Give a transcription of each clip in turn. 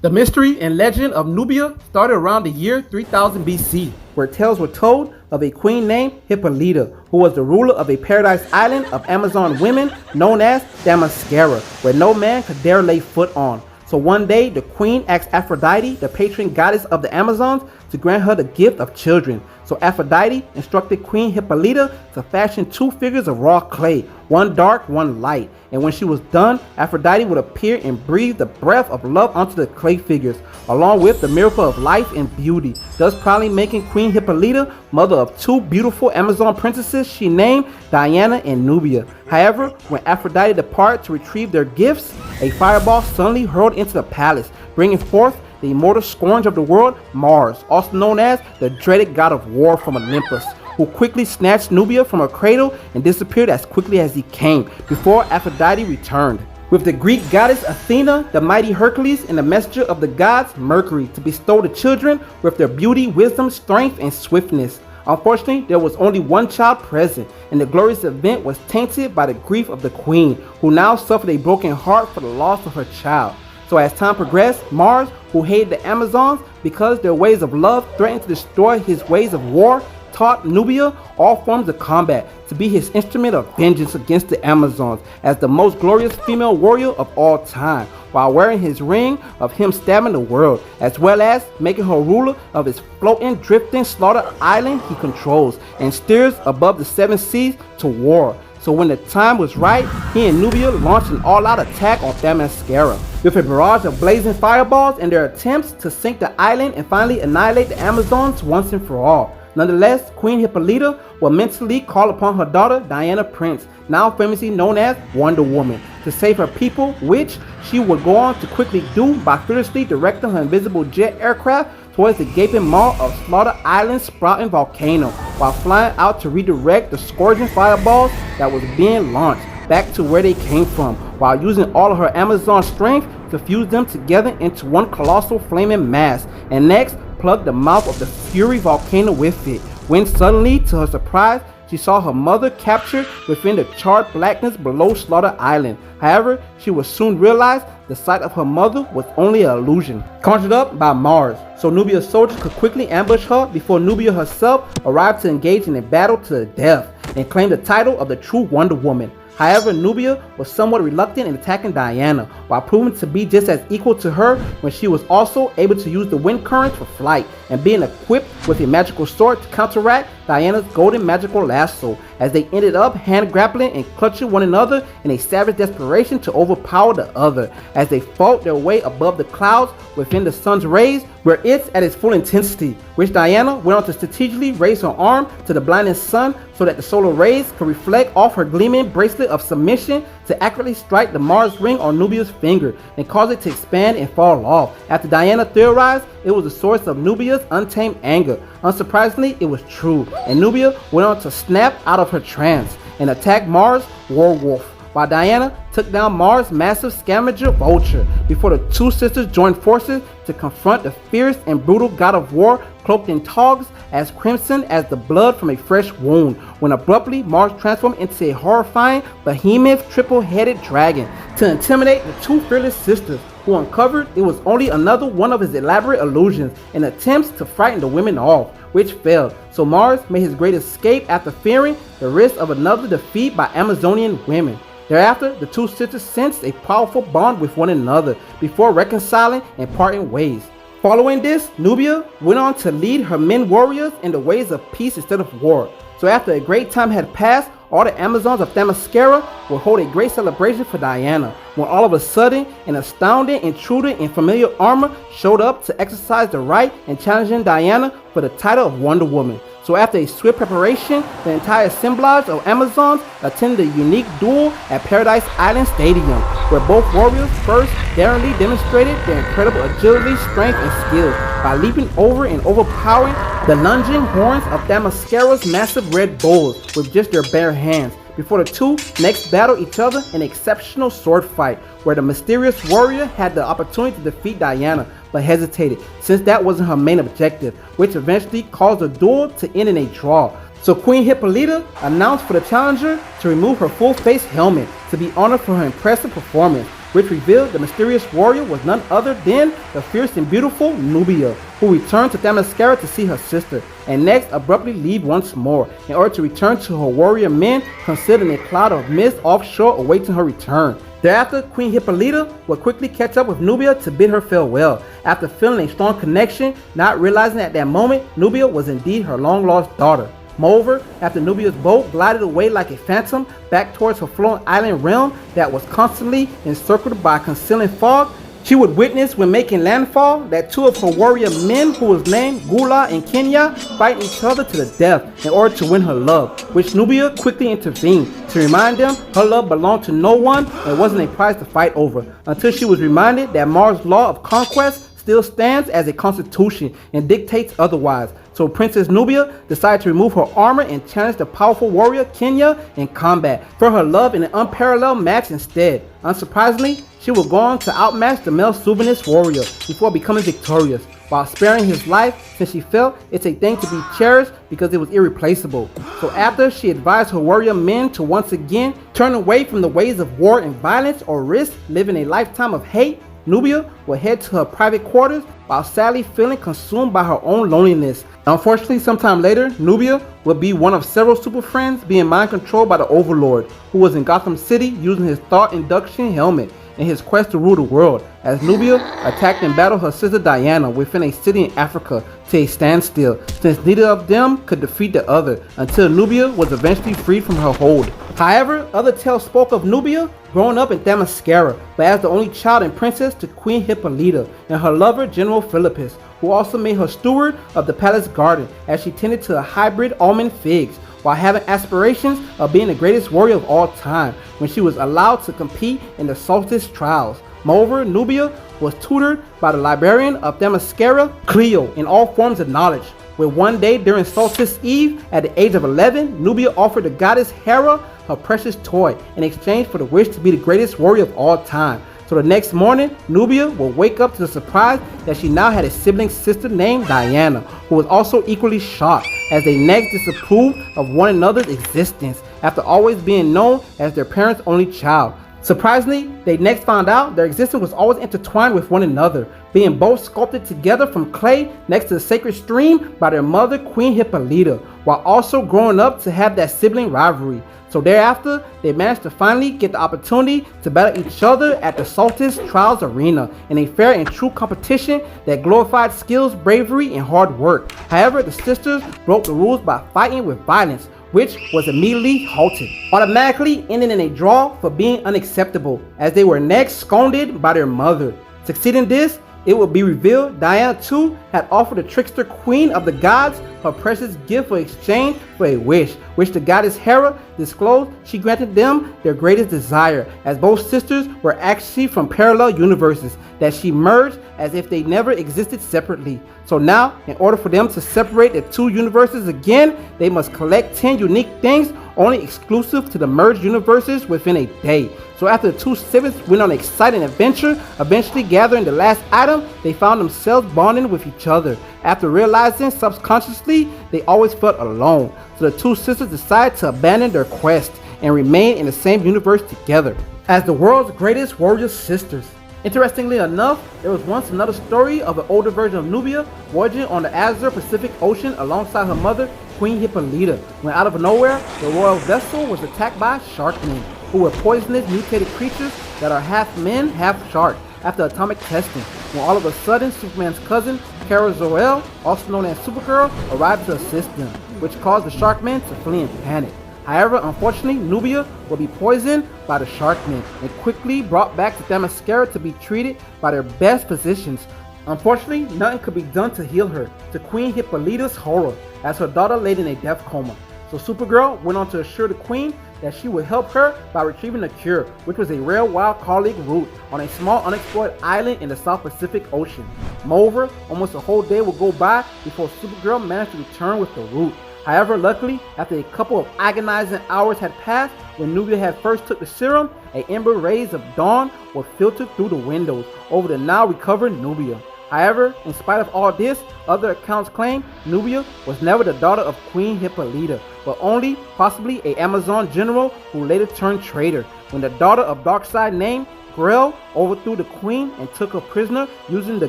The mystery and legend of Nubia started around the year 3000 BC, where tales were told of a queen named Hippolyta, who was the ruler of a paradise island of Amazon women known as Themyscira, where no man could dare lay foot on. So one day, the queen asked Aphrodite, the patron goddess of the Amazons, to grant her the gift of children. So Aphrodite instructed Queen Hippolyta to fashion two figures of raw clay, one dark, one light. And when she was done, Aphrodite would appear and breathe the breath of love onto the clay figures, along with the miracle of life and beauty, thus proudly making Queen Hippolyta mother of two beautiful Amazon princesses she named Diana and Nubia. However, when Aphrodite departed to retrieve their gifts, a fireball suddenly hurled into the palace, bringing forth the immortal scourge of the world, Mars, also known as the dreaded god of war from Olympus, who quickly snatched Nubia from her cradle and disappeared as quickly as he came, before Aphrodite returned, with the Greek goddess Athena, the mighty Hercules, and the messenger of the gods, Mercury, to bestow the children with their beauty, wisdom, strength, and swiftness. Unfortunately, there was only one child present, and the glorious event was tainted by the grief of the queen, who now suffered a broken heart for the loss of her child. So as time progressed, Mars, who hated the Amazons because their ways of love threatened to destroy his ways of war, taught Nubia all forms of combat to be his instrument of vengeance against the Amazons as the most glorious female warrior of all time, while wearing his ring of him stabbing the world, as well as making her ruler of his floating, drifting, slaughtered island he controls and steers above the seven seas to war. So when the time was right, he and Nubia launched an all-out attack on Themyscira, with a barrage of blazing fireballs in their attempts to sink the island and finally annihilate the Amazons once and for all. Nonetheless, Queen Hippolyta will mentally call upon her daughter Diana Prince, now famously known as Wonder Woman, to save her people, which she would go on to quickly do by fearlessly directing her invisible jet aircraft towards the gaping maw of Slaughter Island's sprouting volcano, while flying out to redirect the scourging fireballs that was being launched back to where they came from, while using all of her Amazon strength to fuse them together into one colossal flaming mass, and next plug the mouth of the Fury volcano with it, when suddenly, to her surprise, she saw her mother captured within the charred blackness below Slaughter Island. However, she would soon realize the sight of her mother was only an illusion, conjured up by Mars, so Nubia's soldiers could quickly ambush her before Nubia herself arrived to engage in a battle to the death and claim the title of the true Wonder Woman. However, Nubia was somewhat reluctant in attacking Diana, while proving to be just as equal to her when she was also able to use the wind current for flight and being equipped with a magical sword to counteract Diana's golden magical lasso, as they ended up hand grappling and clutching one another in a savage desperation to overpower the other, as they fought their way above the clouds within the sun's rays, where it's at its full intensity, which Diana went on to strategically raise her arm to the blinding sun so that the solar rays could reflect off her gleaming bracelet of submission to accurately strike the Mars ring on Nubia's finger and cause it to expand and fall off. After Diana theorized it was the source of Nubia's untamed anger, unsurprisingly it was true, and Nubia went on to snap out of her trance and attack Mars' werewolf, while Diana took down Mars' massive scavenger vulture before the two sisters joined forces to confront the fierce and brutal god of war cloaked in togs as crimson as the blood from a fresh wound, when abruptly Mars transformed into a horrifying behemoth triple-headed dragon to intimidate the two fearless sisters, who uncovered it was only another one of his elaborate illusions and attempts to frighten the women off, which failed. So Mars made his great escape after fearing the risk of another defeat by Amazonian women. Thereafter, the two sisters sensed a powerful bond with one another before reconciling and parting ways. Following this, Nubia went on to lead her men warriors in the ways of peace instead of war. So after a great time had passed, all the Amazons of Themyscira would hold a great celebration for Diana, when all of a sudden an astounding intruder in familiar armor showed up to exercise the right and challenging Diana for the title of Wonder Woman. So after a swift preparation, the entire assemblage of Amazons attended a unique duel at Paradise Island Stadium, where both warriors first daringly demonstrated their incredible agility, strength, and skills by leaping over and overpowering the lunging horns of Themyscira's massive red bulls with just their bare hands, before the two next battled each other in an exceptional sword fight, where the mysterious warrior had the opportunity to defeat Diana, but hesitated since that wasn't her main objective, which eventually caused the duel to end in a draw. So Queen Hippolyta announced for the challenger to remove her full face helmet to be honored for her impressive performance, which revealed the mysterious warrior was none other than the fierce and beautiful Nubia, who returned to Themyscira to see her sister, and next abruptly leave once more in order to return to her warrior men, concealed in a cloud of mist offshore awaiting her return. Thereafter, Queen Hippolyta would quickly catch up with Nubia to bid her farewell, after feeling a strong connection, not realizing at that moment Nubia was indeed her long-lost daughter. Moreover, after Nubia's boat glided away like a phantom back towards her floating island realm that was constantly encircled by concealing fog, she would witness when making landfall that two of her warrior men, who was named Gula and Kenya, fight each other to the death in order to win her love, which Nubia quickly intervened to remind them her love belonged to no one and wasn't a prize to fight over, until she was reminded that Mars' law of conquest still stands as a constitution and dictates otherwise. So Princess Nubia decided to remove her armor and challenge the powerful warrior Kenya in combat for her love in an unparalleled match instead. Unsurprisingly, she would go on to outmatch the male Souvenist warrior before becoming victorious, while sparing his life since she felt it's a thing to be cherished because it was irreplaceable. So after she advised her warrior men to once again turn away from the ways of war and violence or risk living a lifetime of hate, Nubia would head to her private quarters while sadly feeling consumed by her own loneliness. Unfortunately, sometime later, Nubia would be one of several super friends being mind controlled by the Overlord, who was in Gotham City using his thought induction helmet in his quest to rule the world, as Nubia attacked and battled her sister Diana within a city in Africa to a standstill, since neither of them could defeat the other, until Nubia was eventually freed from her hold. However, other tales spoke of Nubia growing up in Themyscira, but as the only child and princess to Queen Hippolyta and her lover General Philippus, who also made her steward of the palace garden as she tended to the hybrid almond figs, while having aspirations of being the greatest warrior of all time when she was allowed to compete in the solstice trials. Moreover, Nubia was tutored by the librarian of Themyscira, Cleo, in all forms of knowledge, where one day during solstice eve at the age of 11, Nubia offered the goddess Hera her precious toy in exchange for the wish to be the greatest warrior of all time. So the next morning, Nubia will wake up to the surprise that she now had a sibling sister named Diana, who was also equally shocked as they next disapproved of one another's existence after always being known as their parents' only child. Surprisingly, they next found out their existence was always intertwined with one another, being both sculpted together from clay next to the sacred stream by their mother, Queen Hippolyta, while also growing up to have that sibling rivalry. So thereafter, they managed to finally get the opportunity to battle each other at the Solstice Trials Arena in a fair and true competition that glorified skills, bravery, and hard work. However, the sisters broke the rules by fighting with violence, which was immediately halted, automatically ending in a draw for being unacceptable, as they were next scolded by their mother. Succeeding this, it would be revealed Diana too had offered the trickster queen of the gods her precious gift for exchange for a wish, which the goddess Hera disclosed she granted them their greatest desire, as both sisters were actually from parallel universes that she merged as if they never existed separately. So now, in order for them to separate the two universes again, they must collect 10 unique things only exclusive to the merged universes within a day. So after the two siblings went on an exciting adventure, eventually gathering the last item, they found themselves bonding with each other. After realizing subconsciously they always felt alone, so the two sisters decided to abandon their quest and remain in the same universe together as the world's greatest warrior sisters. Interestingly enough, there was once another story of an older version of Nubia voyaging on the Azure Pacific Ocean alongside her mother, Queen Hippolyta, when out of nowhere, the royal vessel was attacked by sharkmen, who were poisonous mutated creatures that are half men, half shark, after atomic testing, when all of a sudden Superman's cousin, Kara Zor-El, also known as Supergirl, arrived to assist them, which caused the sharkmen to flee in panic. However, unfortunately, Nubia will be poisoned by the sharkmen and quickly brought back to Themyscira to be treated by their best physicians. Unfortunately, nothing could be done to heal her, to Queen Hippolyta's horror, as her daughter laid in a death coma. So Supergirl went on to assure the Queen that she would help her by retrieving the cure, which was a rare wild garlic root on a small unexplored island in the South Pacific Ocean. Moreover, almost a whole day would go by before Supergirl managed to return with the root. However, luckily, after a couple of agonizing hours had passed, when Nubia had first took the serum, a ember rays of dawn were filtered through the windows over the now recovered Nubia. However, in spite of all this, other accounts claim Nubia was never the daughter of Queen Hippolyta, but only possibly a Amazon general who later turned traitor, when the daughter of Darkseid named Grell overthrew the queen and took her prisoner using the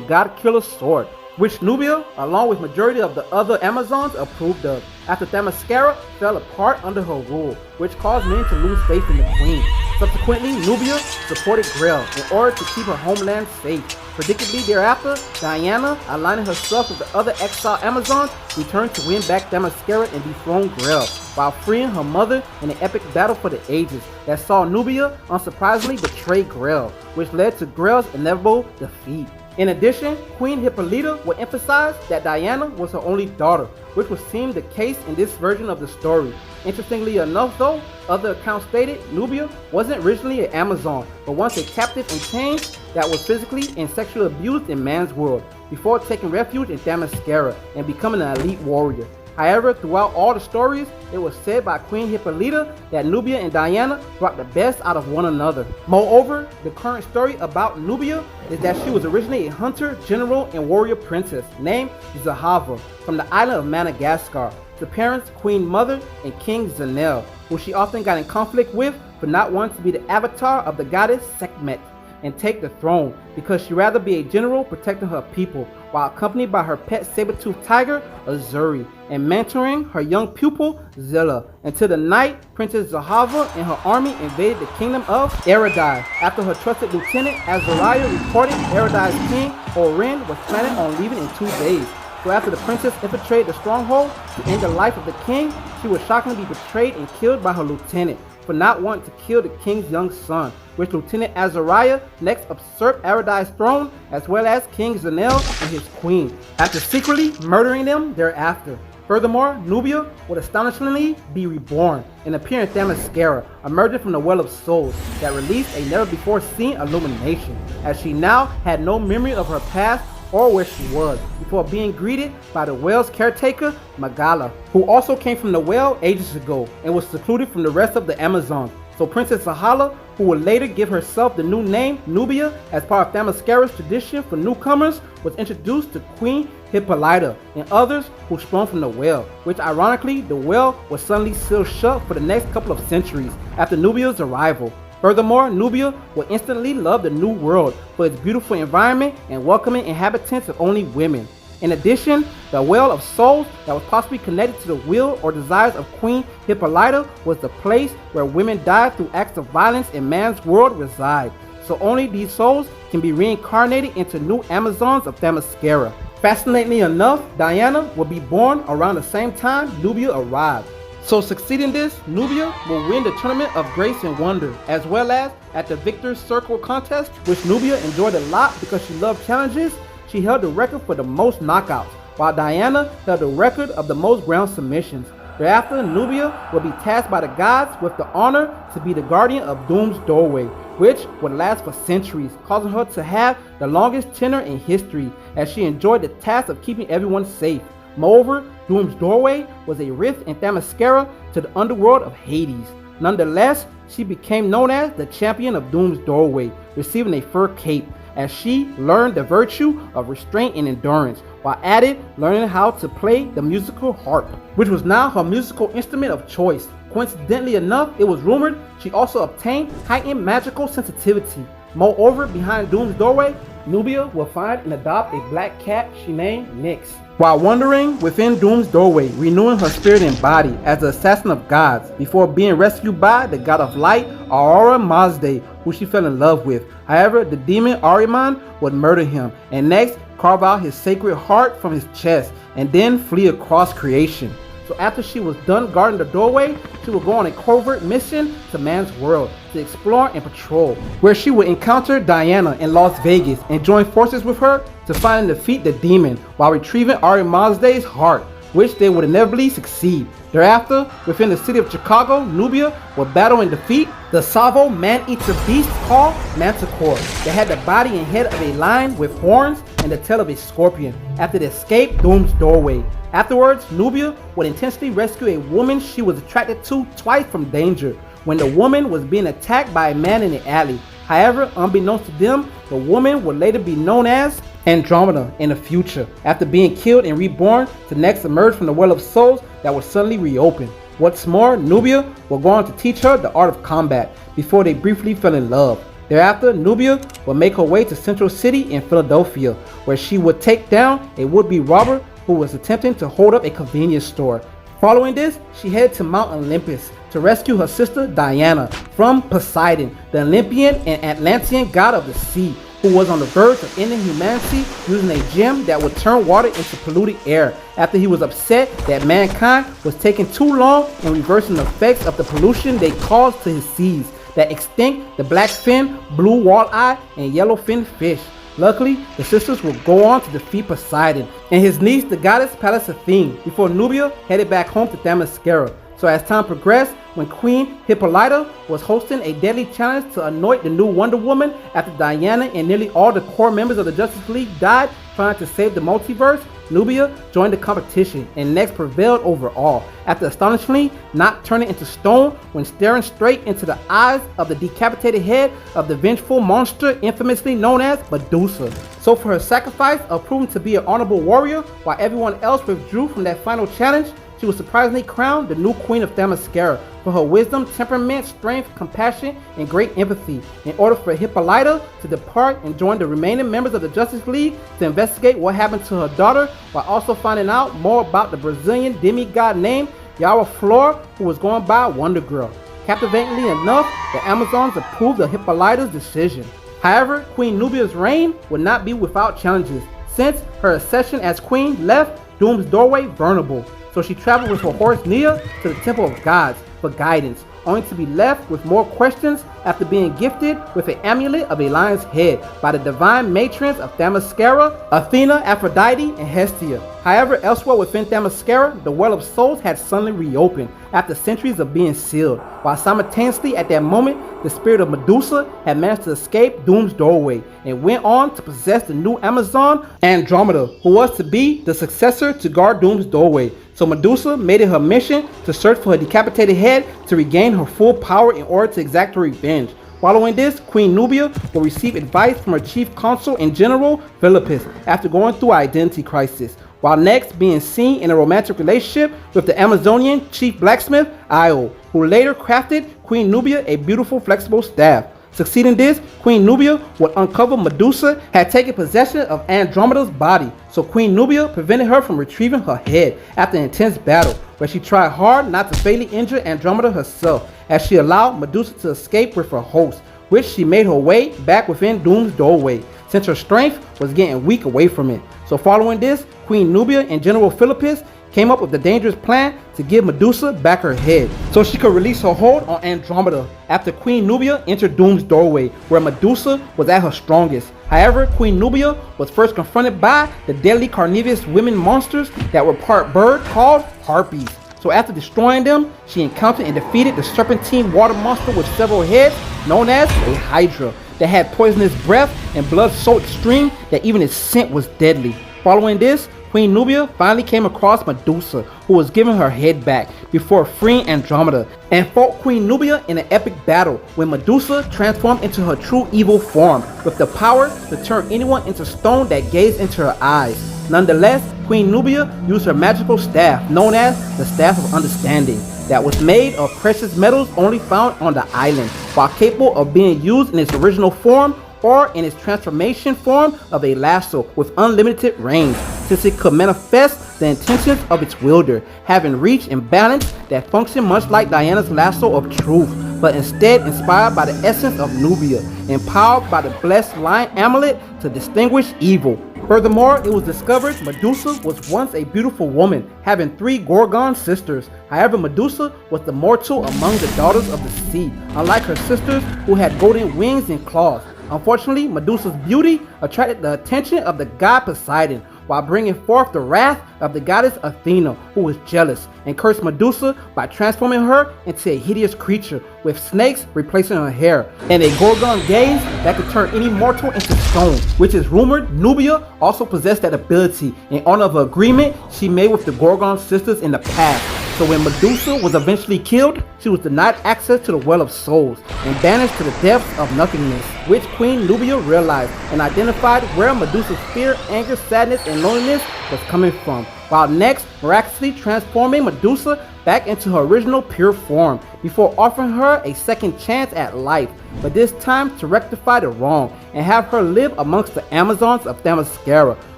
god-killer sword, which Nubia, along with majority of the other Amazons, approved of, after Themyscira fell apart under her rule, which caused many to lose faith in the queen. Subsequently, Nubia supported Grell in order to keep her homeland safe. Predictably thereafter, Diana, aligning herself with the other exiled Amazons, returned to win back Themyscira and dethrone Grell, while freeing her mother in an epic battle for the ages that saw Nubia unsurprisingly betray Grell, which led to Grell's inevitable defeat. In addition, Queen Hippolyta would emphasize that Diana was her only daughter, which would seem the case in this version of the story. Interestingly enough though, other accounts stated Nubia wasn't originally an Amazon, but once a captive in chains that was physically and sexually abused in man's world, before taking refuge in Themyscira and becoming an elite warrior. However, throughout all the stories, it was said by Queen Hippolyta that Nubia and Diana brought the best out of one another. Moreover, the current story about Nubia is that she was originally a hunter, general, and warrior princess named Zahava from the island of Madagascar. The parents, Queen Mother, and King Zanel, who she often got in conflict with for not wanting to be the avatar of the goddess Sekhmet and take the throne, because she'd rather be a general protecting her people while accompanied by her pet saber-toothed tiger Azuri and mentoring her young pupil Zilla, until the night Princess Zahava and her army invaded the kingdom of Eridai. After her trusted lieutenant Azariah reported Eridai's king Orin was planning on leaving in 2 days. So after the princess infiltrated the stronghold to end the life of the king, she would shockingly be betrayed and killed by her lieutenant for not wanting to kill the king's young son, which Lieutenant Azariah next usurped Eridai's throne, as well as King Zanel and his queen, after secretly murdering them thereafter. Furthermore, Nubia would astonishingly be reborn and appear in Themyscira, emerging from the Well of Souls that released a never-before-seen illumination, as she now had no memory of her past or where she was, before being greeted by the whale's caretaker, Magala, who also came from the well ages ago and was secluded from the rest of the Amazons. So Princess Sahala, who would later give herself the new name Nubia as part of Themyscira's tradition for newcomers, was introduced to Queen Hippolyta and others who sprung from the well, which ironically the well was suddenly sealed shut for the next couple of centuries after Nubia's arrival. Furthermore, Nubia would instantly love the New World for its beautiful environment and welcoming inhabitants of only women. In addition, the Well of Souls that was possibly connected to the will or desires of Queen Hippolyta was the place where women died through acts of violence in man's world reside. So only these souls can be reincarnated into new Amazons of Themyscira. Fascinatingly enough, Diana will be born around the same time Nubia arrived. So succeeding this, Nubia will win the Tournament of Grace and Wonder, as well as at the Victor's Circle contest, which Nubia enjoyed a lot because she loved challenges. She held the record for the most knockouts, while Diana held the record of the most ground submissions. Thereafter, Nubia will be tasked by the gods with the honor to be the guardian of Doom's doorway, which would last for centuries, causing her to have the longest tenure in history, as she enjoyed the task of keeping everyone safe. Moreover, Doom's doorway was a rift in Themyscira to the underworld of Hades. Nonetheless, she became known as the champion of Doom's doorway, receiving a fur cape, as she learned the virtue of restraint and endurance, while added learning how to play the musical harp, which was now her musical instrument of choice. Coincidentally enough, it was rumored she also obtained heightened magical sensitivity. Moreover, behind Doom's doorway, Nubia will find and adopt a black cat she named Nyx. While wandering within Doom's doorway, renewing her spirit and body as the assassin of gods, before being rescued by the god of light, Aurora Mazde, who she fell in love with. However, the demon Ahriman would murder him, and next carve out his sacred heart from his chest, and then flee across creation. So after she was done guarding the doorway, she would go on a covert mission to man's world to explore and patrol, where she would encounter Diana in Las Vegas and join forces with her to find and defeat the demon while retrieving Ari Mazde's heart, which they would inevitably succeed. Thereafter, within the city of Chicago, Nubia would battle and defeat the Savo man-eater beast called Manticore, that had the body and head of a lion with horns and the tail of a scorpion, after they escaped Doom's doorway. Afterwards, Nubia would intentionally rescue a woman she was attracted to twice from danger, when the woman was being attacked by a man in the alley. However, unbeknownst to them, the woman would later be known as Andromeda in the future, after being killed and reborn to next emerge from the Well of Souls that was suddenly reopened. What's more, Nubia will go on to teach her the art of combat before they briefly fell in love. Thereafter, Nubia would make her way to Central City in Philadelphia, where she would take down a would-be robber who was attempting to hold up a convenience store. Following this, she headed to Mount Olympus to rescue her sister Diana from Poseidon, the Olympian and Atlantean god of the sea, who was on the verge of ending humanity using a gem that would turn water into polluted air after he was upset that mankind was taking too long in reversing the effects of the pollution they caused to his seas that extinct the blackfin, blue walleye, and yellowfin fish. Luckily, the sisters would go on to defeat Poseidon and his niece, the goddess Pallas Athene, before Nubia headed back home to Themyscira. So as time progressed, when Queen Hippolyta was hosting a deadly challenge to anoint the new Wonder Woman after Diana and nearly all the core members of the Justice League died trying to save the multiverse, Nubia joined the competition and next prevailed overall, after astonishingly not turning into stone when staring straight into the eyes of the decapitated head of the vengeful monster infamously known as Medusa. So for her sacrifice of proving to be an honorable warrior while everyone else withdrew from that final challenge, she was surprisingly crowned the new queen of Themyscira for her wisdom, temperament, strength, compassion, and great empathy, in order for Hippolyta to depart and join the remaining members of the Justice League to investigate what happened to her daughter, while also finding out more about the Brazilian demigod named Yawa Flor, who was going by Wonder Girl. Captivatingly enough, the Amazons approved of Hippolyta's decision. However, Queen Nubia's reign would not be without challenges, since her accession as queen left Doom's doorway vulnerable. So she traveled with her horse Nia to the Temple of Gods for guidance, only to be left with more questions after being gifted with an amulet of a lion's head by the divine matrons of Themyscira, Athena, Aphrodite, and Hestia. However, elsewhere within Themyscira, the Well of Souls had suddenly reopened after centuries of being sealed, while simultaneously at that moment, the spirit of Medusa had managed to escape Doom's doorway and went on to possess the new Amazon, Andromeda, who was to be the successor to guard Doom's doorway. So Medusa made it her mission to search for her decapitated head to regain her full power in order to exact her revenge. Following this, Queen Nubia will receive advice from her chief consul and general, Philippus, after going through an identity crisis, while next being seen in a romantic relationship with the Amazonian chief blacksmith, Io, who later crafted Queen Nubia a beautiful flexible staff. Succeeding this, Queen Nubia would uncover Medusa had taken possession of Andromeda's body, so Queen Nubia prevented her from retrieving her head after an intense battle, where she tried hard not to fatally injure Andromeda herself, as she allowed Medusa to escape with her host, which she made her way back within Doom's doorway, since her strength was getting weak away from it. So following this, Queen Nubia and General Philippus came up with the dangerous plan to give Medusa back her head, so she could release her hold on Andromeda after Queen Nubia entered Doom's doorway, where Medusa was at her strongest. However, Queen Nubia was first confronted by the deadly carnivorous women monsters that were part bird called harpies. So after destroying them, she encountered and defeated the serpentine water monster with several heads known as a Hydra that had poisonous breath and blood-soaked stream that even its scent was deadly. Following this, Queen Nubia finally came across Medusa, who was giving her head back before freeing Andromeda, and fought Queen Nubia in an epic battle when Medusa transformed into her true evil form with the power to turn anyone into stone that gazed into her eyes. Nonetheless, Queen Nubia used her magical staff, known as the Staff of Understanding, that was made of precious metals only found on the island, while capable of being used in its original form or in its transformation form of a lasso with unlimited range, since it could manifest the intentions of its wielder, having reach and balance that function much like Diana's lasso of truth, but instead inspired by the essence of Nubia, empowered by the blessed lion amulet to distinguish evil. Furthermore, it was discovered Medusa was once a beautiful woman, having 3 Gorgon sisters. However, Medusa was the mortal among the daughters of the sea, unlike her sisters who had golden wings and claws. Unfortunately, Medusa's beauty attracted the attention of the god Poseidon, while bringing forth the wrath of the goddess Athena, who was jealous and cursed Medusa by transforming her into a hideous creature with snakes replacing her hair, and a Gorgon gaze that could turn any mortal into stone, which is rumored Nubia also possessed that ability in honor of an agreement she made with the Gorgon sisters in the past. So when Medusa was eventually killed, she was denied access to the Well of Souls and banished to the depths of nothingness, which Queen Nubia realized and identified where Medusa's fear, anger, sadness, and loneliness was coming from, while next miraculously transforming Medusa back into her original pure form before offering her a second chance at life, but this time to rectify the wrong and have her live amongst the Amazons of Themyscira,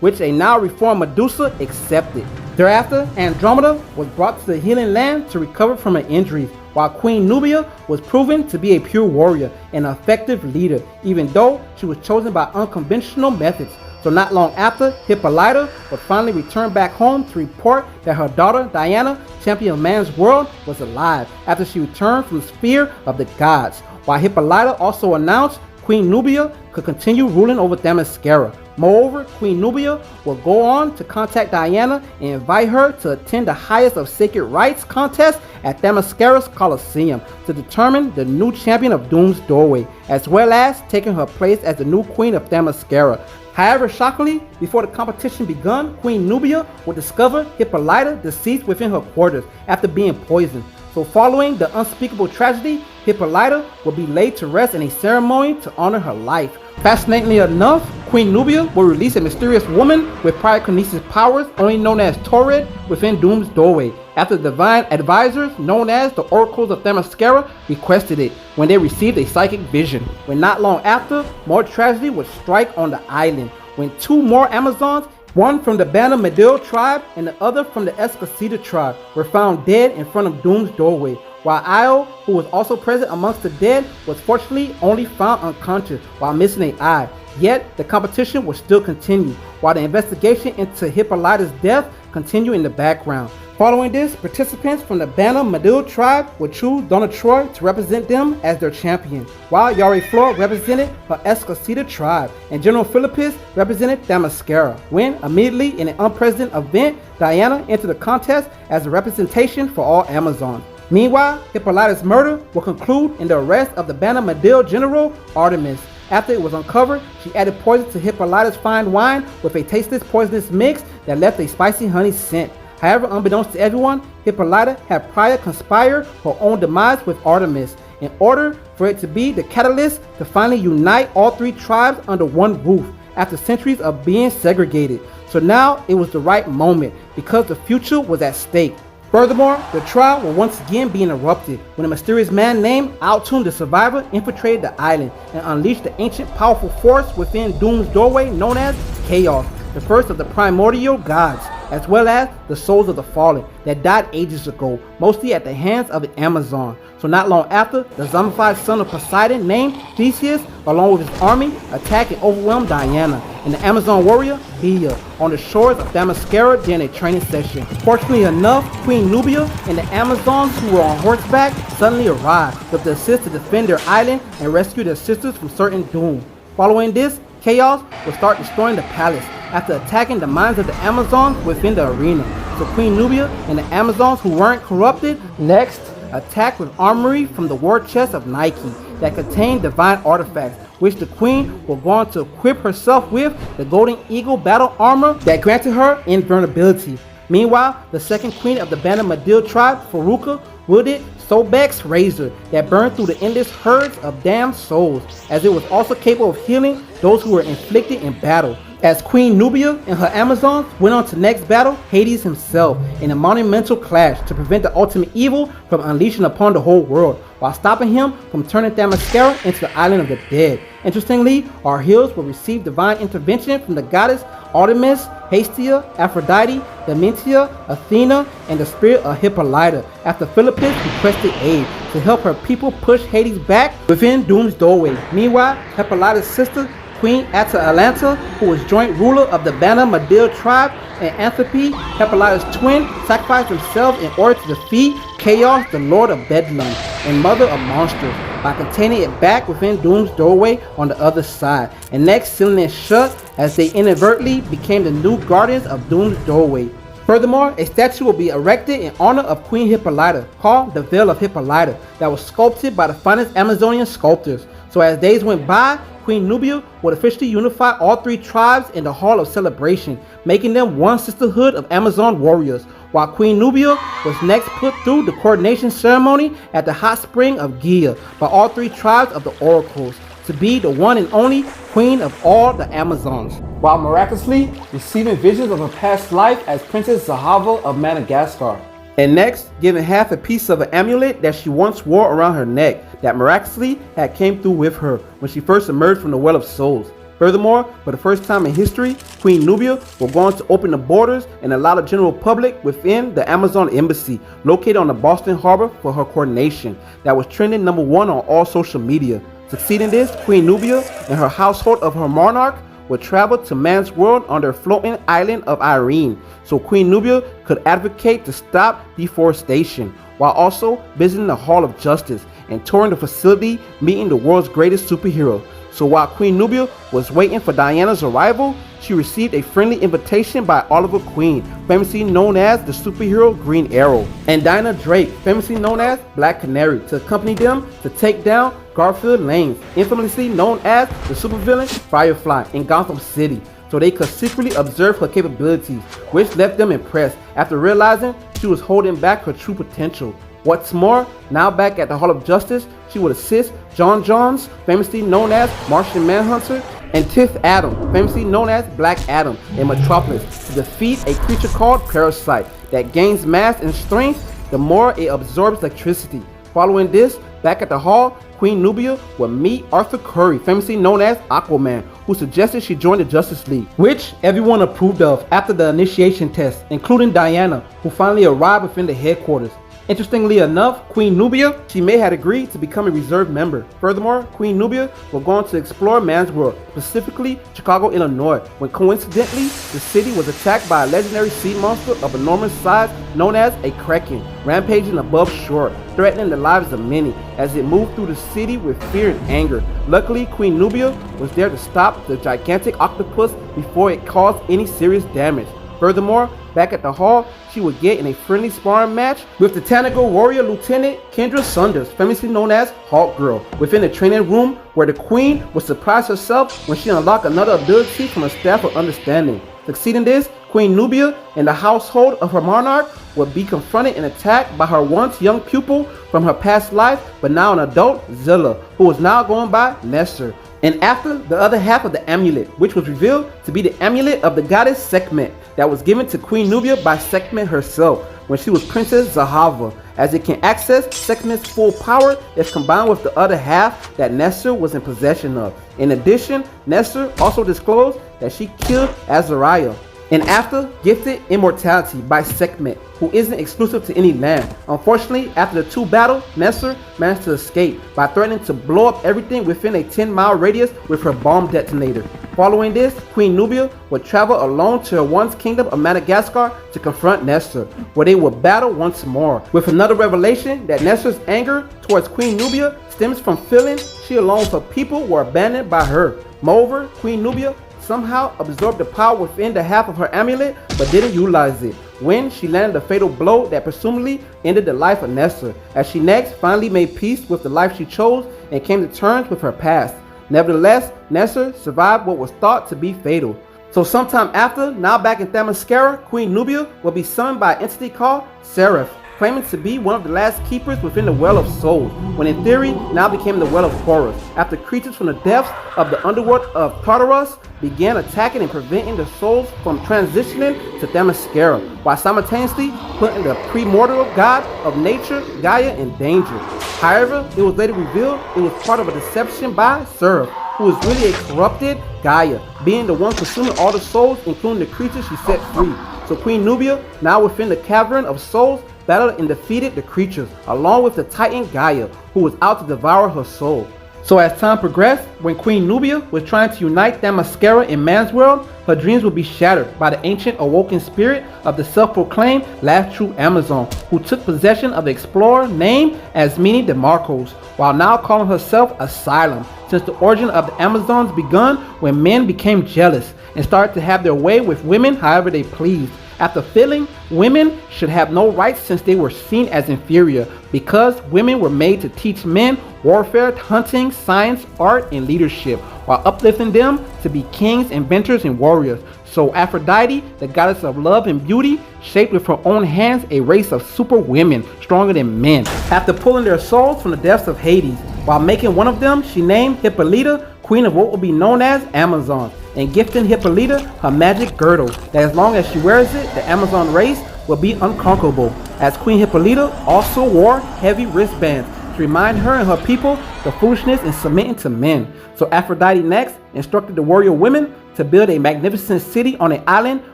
which a now reformed Medusa accepted. Thereafter, Andromeda was brought to the healing land to recover from her injuries, while Queen Nubia was proven to be a pure warrior and an effective leader, even though she was chosen by unconventional methods. So not long after, Hippolyta would finally return back home to report that her daughter Diana, champion of man's world, was alive after she returned from the sphere of the gods, while Hippolyta also announced Queen Nubia could continue ruling over Themyscira. Moreover, Queen Nubia will go on to contact Diana and invite her to attend the highest of sacred rites contest at Themyscira's Colosseum to determine the new champion of Doom's Doorway, as well as taking her place as the new queen of Themyscira. However, shockingly, before the competition begun, Queen Nubia would discover Hippolyta deceased within her quarters after being poisoned. So following the unspeakable tragedy, Hippolyta will be laid to rest in a ceremony to honor her life. Fascinatingly enough, Queen Nubia will release a mysterious woman with pyrokinesis powers only known as Torrid within Doom's Doorway, after the divine advisors known as the Oracles of Themyscira requested it when they received a psychic vision. When not long after, more tragedy would strike on the island when two more Amazons, one from the Bana Medil tribe and the other from the Escacita tribe, were found dead in front of Doom's Doorway, while Io, who was also present amongst the dead, was fortunately only found unconscious while missing an eye. Yet, the competition will still continue, while the investigation into Hippolyta's death continued in the background. Following this, participants from the Bana Medil tribe would choose Donna Troy to represent them as their champion, while Yari Flor represented her Escacita tribe, and General Philippus represented Themyscira, when, immediately in an unprecedented event, Diana entered the contest as a representation for all Amazons. Meanwhile, Hippolyta's murder will conclude in the arrest of the Bana Medil general, Artemis. After it was uncovered, she added poison to Hippolyta's fine wine with a tasteless poisonous mix that left a spicy honey scent. However, unbeknownst to everyone, Hippolyta had prior conspired her own demise with Artemis in order for it to be the catalyst to finally unite all three tribes under one roof after centuries of being segregated. So now it was the right moment because the future was at stake. Furthermore, the trial will once again be interrupted when a mysterious man named Altun the Survivor infiltrated the island and unleashed the ancient powerful force within Doom's Doorway known as Chaos, the first of the primordial gods, as well as the souls of the fallen that died ages ago, mostly at the hands of an Amazon. So not long after, the zombified son of Poseidon named Theseus, along with his army, attacked and overwhelmed Diana and the Amazon warrior Bia on the shores of Themyscira during a training session. Fortunately enough, Queen Nubia and the Amazons who were on horseback suddenly arrived with the assist to defend their island and rescue their sisters from certain doom. Following this, Chaos will start destroying the palace after attacking the minds of the Amazons within the arena. So Queen Nubia and the Amazons who weren't corrupted next attacked with armory from the war chest of Nike that contained divine artifacts, which the queen will go on to equip herself with the Golden Eagle battle armor that granted her invulnerability. Meanwhile, the second queen of the Bana Medil tribe, Faruka, wielded Sobek's razor that burned through the endless herds of damned souls, as it was also capable of healing those who were inflicted in battle. As Queen Nubia and her Amazons went on to next battle Hades himself in a monumental clash to prevent the ultimate evil from unleashing upon the whole world, while stopping him from turning Themyscira into the island of the dead. Interestingly, our heroes will receive divine intervention from the goddess Artemis, Hestia, Aphrodite, Dementia, Athena, and the spirit of Hippolyta after Philippus requested aid to help her people push Hades back within Doom's Doorway. Meanwhile, Hippolyta's sister Queen Atalanta, who was joint ruler of the Bana Medil tribe, and Anthrope, Hippolyta's twin, sacrificed themselves in order to defeat Chaos, the Lord of Bedlam and Mother of Monsters, by containing it back within Doom's Doorway on the other side, and next sealing it shut as they inadvertently became the new guardians of Doom's Doorway. Furthermore, a statue will be erected in honor of Queen Hippolyta, called the Veil of Hippolyta, that was sculpted by the finest Amazonian sculptors. So as days went by, Queen Nubia would officially unify all three tribes in the Hall of Celebration, making them one sisterhood of Amazon warriors, while Queen Nubia was next put through the coronation ceremony at the hot spring of Gia by all three tribes of the oracles, to be the one and only queen of all the Amazons, while miraculously receiving visions of her past life as Princess Zahava of Madagascar. and next giving half a piece of an amulet that she once wore around her neck that miraculously had came through with her when she first emerged from the Well of Souls. Furthermore, for the first time in history, Queen Nubia was going to open the borders and allow the general public within the Amazon embassy located on the Boston Harbor for her coronation that was trending #1 on all social media. Succeeding this, Queen Nubia and her household of her monarch would travel to man's world on their floating island of Irene, so Queen Nubia could advocate to stop deforestation, while also visiting the Hall of Justice and touring the facility, meeting the world's greatest superhero. So while Queen Nubia was waiting for Diana's arrival, she received a friendly invitation by Oliver Queen, famously known as the superhero Green Arrow, and Dinah Drake, famously known as Black Canary, to accompany them to take down Garfield Lanes, infamously known as the supervillain Firefly in Gotham City, so they could secretly observe her capabilities, which left them impressed after realizing she was holding back her true potential. What's more, now back at the Hall of Justice, she would assist John Johns, famously known as Martian Manhunter, and Tiff Adam, famously known as Black Adam, in Metropolis to defeat a creature called Parasite that gains mass and strength the more it absorbs electricity. Following this, back at the hall, Queen Nubia would meet Arthur Curry, famously known as Aquaman, who suggested she join the Justice League, which everyone approved of after the initiation test, including Diana, who finally arrived within the headquarters. Interestingly enough, Queen Nubia, she may have agreed to become a reserve member. Furthermore, Queen Nubia was going to explore man's world, specifically Chicago, Illinois, when coincidentally, the city was attacked by a legendary sea monster of enormous size known as a Kraken, rampaging above shore, threatening the lives of many as it moved through the city with fear and anger. Luckily, Queen Nubia was there to stop the gigantic octopus before it caused any serious damage. Furthermore, back at the hall, she would get in a friendly sparring match with the Kanigher warrior Lieutenant Kendra Saunders, famously known as Hawk Girl, within the training room where the queen would surprise herself when she unlocked another ability from a Staff of Understanding. Succeeding this, Queen Nubia and the household of her monarch would be confronted and attacked by her once young pupil from her past life, but now an adult, Zilla, who was now going by Nestor. And after the other half of the amulet, which was revealed to be the amulet of the goddess Sekhmet that was given to Queen Nubia by Sekhmet herself when she was Princess Zahava, as it can access Sekhmet's full power if combined with the other half that Nestor was in possession of. In addition, Nestor also disclosed that she killed Azariah, and after gifted immortality by Sekhmet, who isn't exclusive to any land. Unfortunately, after the two battles, Nestor managed to escape by threatening to blow up everything within a 10-mile radius with her bomb detonator. Following this, Queen Nubia would travel alone to her once kingdom of Madagascar to confront Nestor, where they would battle once more, with another revelation that Nestor's anger towards Queen Nubia stems from feeling she along with her people were abandoned by her. Moreover, Queen Nubia somehow absorbed the power within the half of her amulet but didn't utilize it when she landed a fatal blow that presumably ended the life of Nestor, as she next finally made peace with the life she chose and came to terms with her past. Nevertheless, Nestor survived what was thought to be fatal. So sometime after, now back in Themyscira, Queen Nubia will be summoned by an entity called Seraph, claiming to be one of the last keepers within the Well of Souls, when in theory now became the Well of Horrors, after creatures from the depths of the underworld of Tartarus began attacking and preventing the souls from transitioning to Themyscira, while simultaneously putting the primordial god of nature, Gaia, in danger. However, it was later revealed it was part of a deception by Seraph, who is really a corrupted Gaia, being the one consuming all the souls, including the creatures she set free. So Queen Nubia, now within the cavern of souls, battled and defeated the creatures, along with the Titan Gaia, who was out to devour her soul. So as time progressed, when Queen Nubia was trying to unite Themyscira in man's world, her dreams would be shattered by the ancient awoken spirit of the self-proclaimed last true Amazon, who took possession of the explorer named as meaning the Marcos, while now calling herself Asylum, since the origin of the Amazons begun when men became jealous and started to have their way with women however they pleased, after feeling women should have no rights since they were seen as inferior, because women were made to teach men warfare, hunting, science, art, and leadership, while uplifting them to be kings, inventors, and warriors. So Aphrodite, the goddess of love and beauty, shaped with her own hands a race of super women stronger than men, after pulling their souls from the depths of Hades. While making one of them, she named Hippolyta queen of what will be known as Amazon, and gifting Hippolyta her magic girdle, that as long as she wears it, the Amazon race would be unconquerable, as Queen Hippolyta also wore heavy wristbands to remind her and her people the foolishness in submitting to men. So Aphrodite next instructed the warrior women to build a magnificent city on an island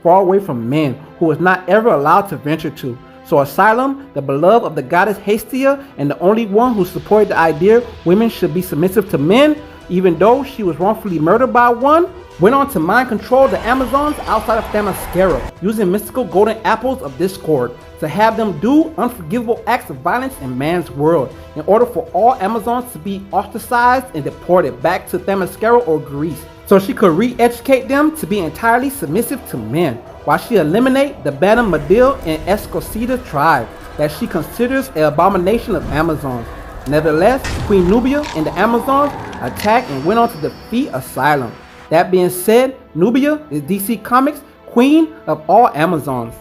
far away from men, who was not ever allowed to venture to. So Asylum, the beloved of the goddess Hestia and the only one who supported the idea women should be submissive to men, even though she was wrongfully murdered by one, went on to mind control the Amazons outside of Themyscira, using mystical golden apples of discord to have them do unforgivable acts of violence in man's world, in order for all Amazons to be ostracized and deported back to Themyscira or Greece, so she could re-educate them to be entirely submissive to men, while she eliminate the Bana Madil and Escocida tribe that she considers an abomination of Amazons. Nevertheless, Queen Nubia and the Amazons attacked and went on to defeat Asylum. That being said, Nubia is DC Comics' queen of all Amazons.